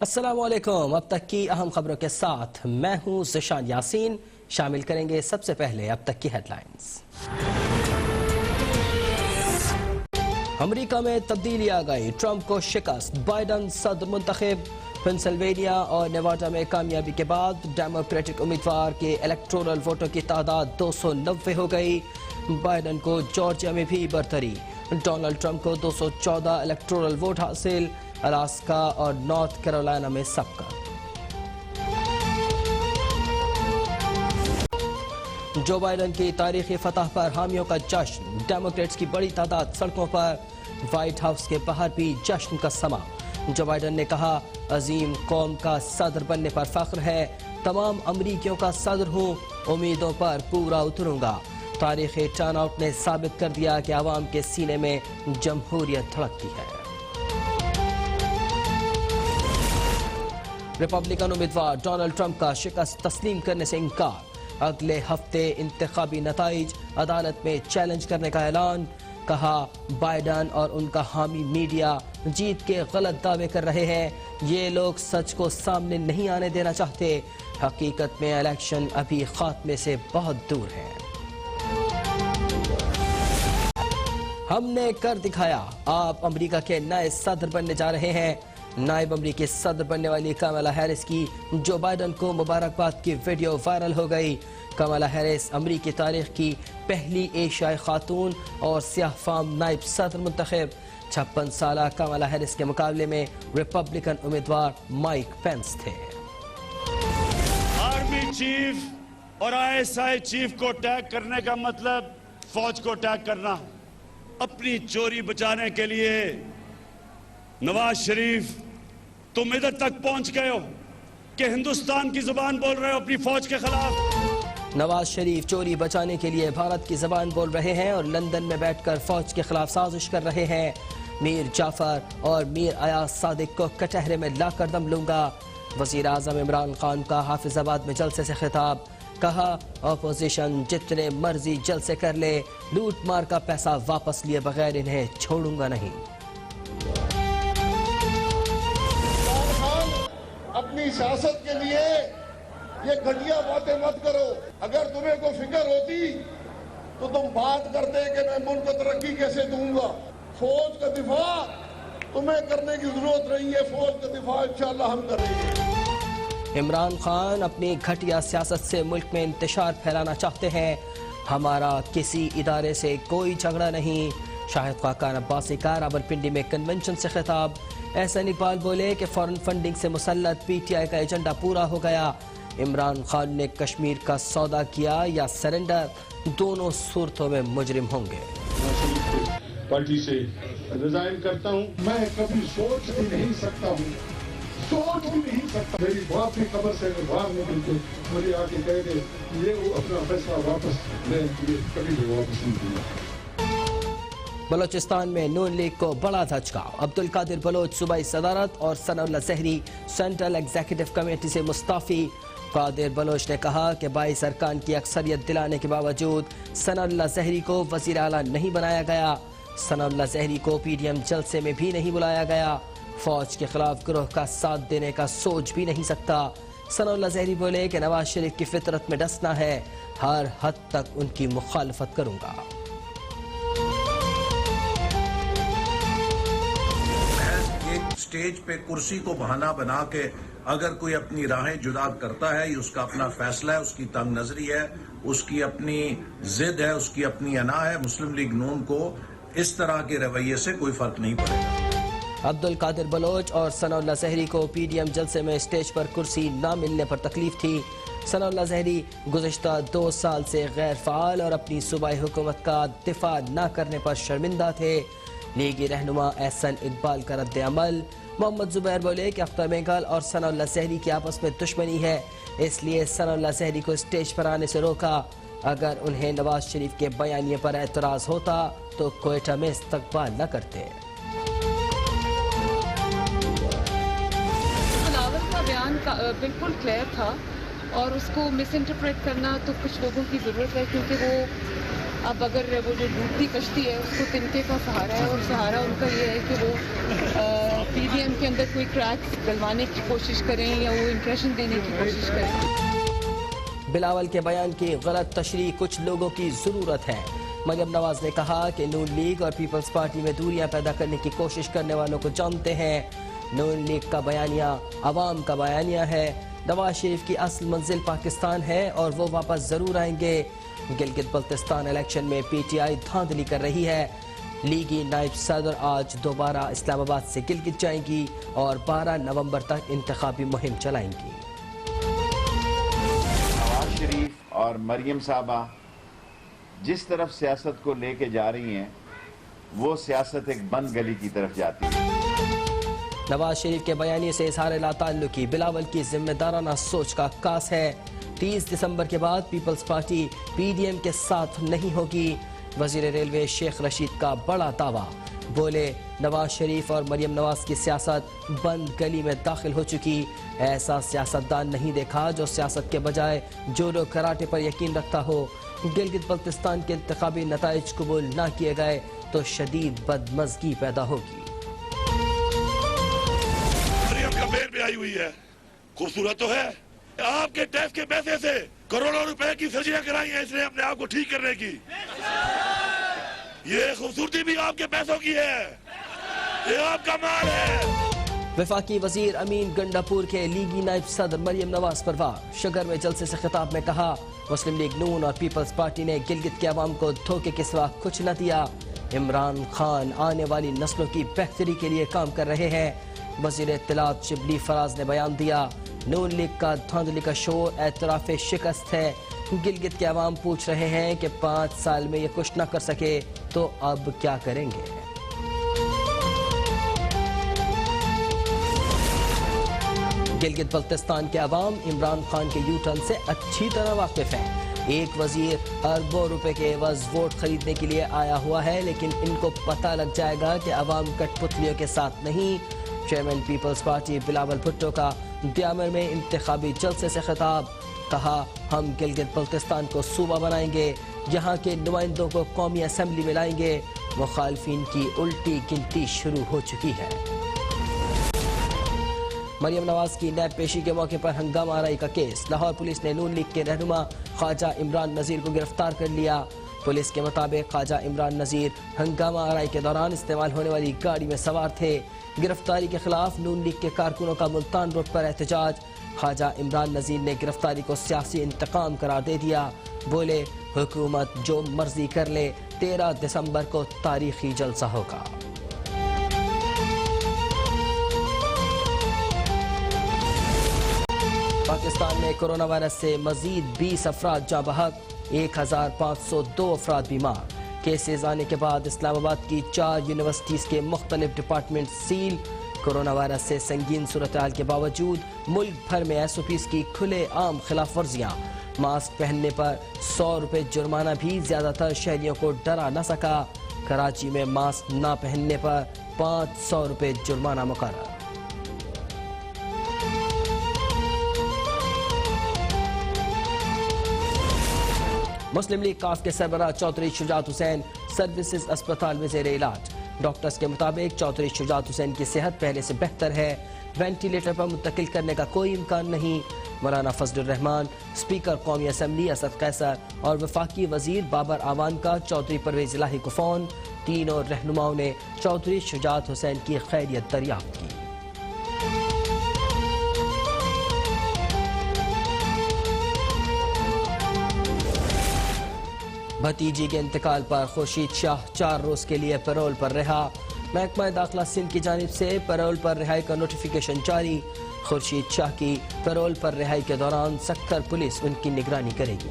السلام علیکم، اب تک کی اہم خبروں کے ساتھ میں ہوں ذیشان یاسین۔ شامل کریں گے سب سے پہلے اب تک کی ہیڈ لائنز۔ امریکہ میں تبدیلی آ گئی، ٹرمپ کو شکست، بائیڈن صدر منتخب۔ پنسلوینیا اور نیواڈا میں کامیابی کے بعد ڈیموکریٹک امیدوار کے الیکٹورل ووٹوں کی تعداد 290 ہو گئی۔ بائیڈن کو جارجیا میں بھی برتری، ڈونلڈ ٹرمپ کو 214 الیکٹورل ووٹ حاصل، الاسکا اور نارتھ کیرولینا میں سبقت۔ جو بائیڈن کی تاریخی فتح پر حامیوں کا جشن، ڈیموکریٹس کی بڑی تعداد سڑکوں پر، وائٹ ہاؤس کے باہر بھی جشن کا سما۔ جو بائیڈن نے کہا، عظیم قوم کا صدر بننے پر فخر ہے، تمام امریکیوں کا صدر ہوں، امیدوں پر پورا اتروں گا۔ تاریخی ٹرن آؤٹ نے ثابت کر دیا کہ عوام کے سینے میں جمہوریت دھڑکتی ہے۔ ریپبلکن امیدوار ڈونلڈ ٹرمپ کا شکست تسلیم کرنے سے انکار، اگلے ہفتے انتخابی نتائج عدالت میں چیلنج کرنے کا اعلان۔ کہا، بائیڈن اور ان کا حامی میڈیا جیت کے غلط دعوے کر رہے ہیں، یہ لوگ سچ کو سامنے نہیں آنے دینا چاہتے، حقیقت میں الیکشن ابھی خاتمے سے بہت دور ہے۔ ہم نے کر دکھایا، آپ امریکہ کے نئے صدر بننے جا رہے ہیں۔ نائب امریکی صدر بننے والی کمالا ہیرس کی جو بائیڈن کو مبارکباد کی ویڈیو وائرل ہو گئی۔ کمالا ہیرس امریکی تاریخ کی پہلی ایشیائی خاتون اور سیاہ فام نائب صدر منتخب۔ 56 سالہ کمالا ہیرس کے مقابلے میں ریپبلکن امیدوار مائک پینس تھے۔ آرمی چیف اور ISI چیف کو اٹیک کرنے کا مطلب فوج کو اٹیک کرنا۔ اپنی چوری بچانے کے لیے نواز شریف تم ادھر تک پہنچ گئے ہو کہ ہندوستان کی زبان بول رہے ہو اپنی فوج کے خلاف۔ نواز شریف چوری بچانے کے لیے بھارت کی زبان بول رہے ہیں اور لندن میں بیٹھ کر فوج کے خلاف سازش کر رہے ہیں۔ میر جعفر اور میر ایاز صادق کو کٹہرے میں لا کر دم لوں گا۔ وزیر اعظم عمران خان کا حافظ آباد میں جلسے سے خطاب، کہا، اپوزیشن جتنے مرضی جلسے کر لے، لوٹ مار کا پیسہ واپس لیے بغیر انہیں چھوڑوں گا نہیں۔ اپنی سیاست کے لیے یہ گھٹیا باتیں مت کرو۔ اگر تمہیں کوئی فکر ہوتی تو تم بات کرتے کہ میں ملک کو ترقی کیسے دوں گا۔ فوج کا دفاع تمہیں کرنے کی ضرورت نہیں ہے، فوج کا دفاع انشاءاللہ ہم کریں گے۔ عمران خان اپنی گھٹیا سیاست سے ملک میں انتشار پھیلانا چاہتے ہیں، ہمارا کسی ادارے سے کوئی جھگڑا نہیں۔ شاہد خاقان عباسی کا راولپنڈی میں کنونشن سے خطاب، احسن اقبال بولے کہ فورن فنڈنگ سے مسلط PTI کا ایجنڈا پورا ہو گیا۔ عمران خان نے کشمیر کا سودا کیا یا سرنڈر، دونوں صورتوں میں مجرم ہوں گے۔ پارٹی سے ریزائن کرتا ہوں۔ میں کبھی سوچ بھی نہیں سکتا ہوں، سوچ بھی نہیں سکتا۔ میری باپ کی قبر سے باہر نکل کے مجھے آ کے کہہ دے یہ وہ اپنا فیصلہ واپس میں کبھی بھی واپس نہیں دیا۔ بلوچستان میں نون لیگ کو بڑا دھچکا، عبدالقادر بلوچ صوبائی صدارت اور ثناء اللہ زہری سینٹرل ایگزیکٹو کمیٹی سے مستعفی۔ قادر بلوچ نے کہا کہ 22 ارکان کی اکثریت دلانے کے باوجود ثناء اللہ زہری کو وزیر اعلیٰ نہیں بنایا گیا۔ ثناء اللہ زہری کو PDM جلسے میں بھی نہیں بلایا گیا، فوج کے خلاف گروہ کا ساتھ دینے کا سوچ بھی نہیں سکتا۔ ثناء اللہ زہری بولے کہ نواز شریف کی فطرت میں ڈسنا ہے، ہر حد تک ان کی مخالفت کروں گا۔ سٹیج پہ کرسی کو بہانہ بنا کے اگر کوئی اپنی راہیں جدا کرتا ہے، یہ اس کا اپنا فیصلہ ہے، اس کی تنگ نظری ہے، اس کی اپنی ضد ہے، اس کی اپنی انا ہے۔ مسلم لیگ نون کو اس طرح کے رویے سے کوئی فرق نہیں پڑے گا۔ عبدالقادر بلوچ اور ثناء اللہ زہری کو PDM جلسے میں اسٹیج پر کرسی نہ ملنے پر تکلیف تھی۔ ثناء اللہ زہری گزشتہ 2 سال سے غیر فعال اور اپنی صوبائی حکومت کا دفاع نہ کرنے پر شرمندہ تھے۔ لیگی رہنما احسن اقبال کا رد عمل، محمد زبیر بولے کہ اختر بینگل اور ثناء اللہ زہری کی آپس میں دشمنی ہے، اس لیے ثناء اللہ زہری کو اسٹیج پر آنے سے روکا۔ اگر انہیں نواز شریف کے بیانیے پر اعتراض ہوتا تو کوئٹہ میں استقبال نہ کرتے۔ بلاول کا بیان بالکل کلیئر تھا اور اس کو مس انٹرپریٹ کرنا تو کچھ لوگوں کی ضرورت ہے، کیونکہ وہ اب اگر وہ جو ڈوبتی کشتی ہے اس کو تنکے کا سہارا ہے، اور سہارا ان کا یہ ہے کہ وہ PDM کے کے اندر کوئی کریکس ڈلوانے کی کوشش کریں یا وہ امپریشن دینے کی کوشش کریں۔ بلاول کے بیان کی غلط تشریح کچھ لوگوں کی ضرورت ہے۔ مریم نواز نے کہا کہ نون لیگ اور پیپلز پارٹی میں دوریاں پیدا کرنے کی کوشش کرنے والوں کو جانتے ہیں۔ نون لیگ کا بیانیہ عوام کا بیانیہ ہے۔ نواز شریف کی اصل منزل پاکستان ہے اور وہ واپس ضرور آئیں گے۔ گلگت بلتستان الیکشن میں پی ٹی آئی دھاندلی کر رہی ہے۔ لیگی نائب صدر آج دوبارہ اسلام آباد سے گلگت جائیں گی اور 12 نومبر تک انتخابی مہم چلائیں گی۔ نواز شریف اور مریم صاحبہ جس طرف سیاست کو لے کے جا رہی ہیں وہ سیاست ایک بند گلی کی طرف جاتی ہے۔ نواز شریف کے بیانیے سے اظہار لا تعلقی بلاول کی ذمہ دارانہ سوچ کا عکاس ہے۔ 30 دسمبر کے بعد پیپلز پارٹی پی ڈی ایم کے ساتھ نہیں ہوگی۔ وزیر ریلوے شیخ رشید کا بڑا دعویٰ، بولے نواز شریف اور مریم نواز کی سیاست بند گلی میں داخل ہو چکی۔ ایسا سیاستدان نہیں دیکھا جو سیاست کے بجائے جوڈو کراٹے پر یقین رکھتا ہو۔ گلگت بلتستان کے انتخابی نتائج قبول نہ کیے گئے تو شدید بدمزگی پیدا ہوگی۔ مریم کا بیر بھی آئی ہوئی ہے، خوبصورت تو ہے۔ آپ کے ٹیکس کے پیسے سے کروڑوں روپے کی سرجریاں کرائی ہیں اس نے اپنے آپ کو ٹھیک کرنے کی۔ یہ خوبصورتی بھی آپ کے پیسوں کی ہے، یہ آپ کا مال ہے۔ وفاقی وزیر امین گنڈاپور کے لیگی نائب صدر مریم نواز پر وار۔ شگر میں جلسے سے خطاب میں کہا مسلم لیگ نون اور پیپلز پارٹی نے گلگت کے عوام کو دھوکے کے سوا کچھ نہ دیا۔ عمران خان آنے والی نسلوں کی بہتری کے لیے کام کر رہے ہیں۔ وزیر اطلاعات شبلی فراز نے بیان دیا نون لیگ کا دھاندلی کا شور اعتراف شکست ہے۔ گلگت کے عوام پوچھ رہے ہیں کہ 5 سال میں یہ کچھ نہ کر سکے تو اب کیا کریں گے۔ گلگت بلتستان کے عوام عمران خان کے یو ٹرن سے اچھی طرح واقف ہیں۔ ایک وزیر اربوں روپے کے عوض ووٹ خریدنے کے لیے آیا ہوا ہے، لیکن ان کو پتہ لگ جائے گا کہ عوام کٹ پتلیوں کے ساتھ نہیں۔ چیئرمین پیپلز پارٹی بلاول بھٹو کا دیامر میں انتخابی جلسے سے خطاب، کہا ہم گلگت بلتستان کو صوبہ بنائیں گے، یہاں کے نمائندوں کو قومی اسمبلی میں لائیں گے۔ مخالفین کی الٹی گنتی شروع ہو چکی ہے۔ مریم نواز کی نیب پیشی کے موقع پر ہنگامہ آرائی کا کیس، لاہور پولیس نے نون لیگ کے رہنما خواجہ عمران نذیر کو گرفتار کر لیا۔ پولیس کے مطابق خواجہ عمران نذیر ہنگامہ آرائی کے دوران استعمال ہونے والی گاڑی میں سوار تھے۔ گرفتاری کے خلاف نون لیگ کے کارکنوں کا ملتان روڈ پر احتجاج۔ خواجہ عمران نذیر نے گرفتاری کو سیاسی انتقام قرار دے دیا، بولے حکومت جو مرضی کر لے، 13 دسمبر کو تاریخی جلسہ ہوگا۔ پاکستان میں کرونا وائرس سے مزید 20 افراد جاں بحق، 1502 افراد بیمار۔ کیسز آنے کے بعد اسلام آباد کی 4 یونیورسٹیز کے مختلف ڈپارٹمنٹ سیل۔ کرونا وائرس سے سنگین صورتحال کے باوجود ملک بھر میں ایس او پیز کی کھلے عام خلاف ورزیاں۔ ماسک پہننے پر 100 روپے جرمانہ بھی زیادہ تر شہریوں کو ڈرا نہ سکا۔ کراچی میں ماسک نہ پہننے پر 500 روپے جرمانہ مقرر۔ مسلم لیگ کاف کے سربراہ چودھری شجاعت حسین سروسز اسپتال میں زیر علاج۔ ڈاکٹرز کے مطابق چودھری شجاعت حسین کی صحت پہلے سے بہتر ہے، وینٹیلیٹر پر منتقل کرنے کا کوئی امکان نہیں۔ مولانا فضل الرحمان، اسپیکر قومی اسمبلی اسد قیصر اور وفاقی وزیر بابر اعوان کا چودھری پرویز الہی کو فون، تینوں رہنماؤں نے چودھری شجاعت حسین کی خیریت دریافت کی۔ بھتیجی کے انتقال پر خورشید شاہ 4 روز کے لیے پیرول پر رہا۔ محکمہ داخلہ سندھ کی جانب سے پیرول پر رہائی کا نوٹیفیکیشن جاری۔ خورشید شاہ کی پیرول پر رہائی کے دوران سکھر پولیس ان کی نگرانی کرے گی۔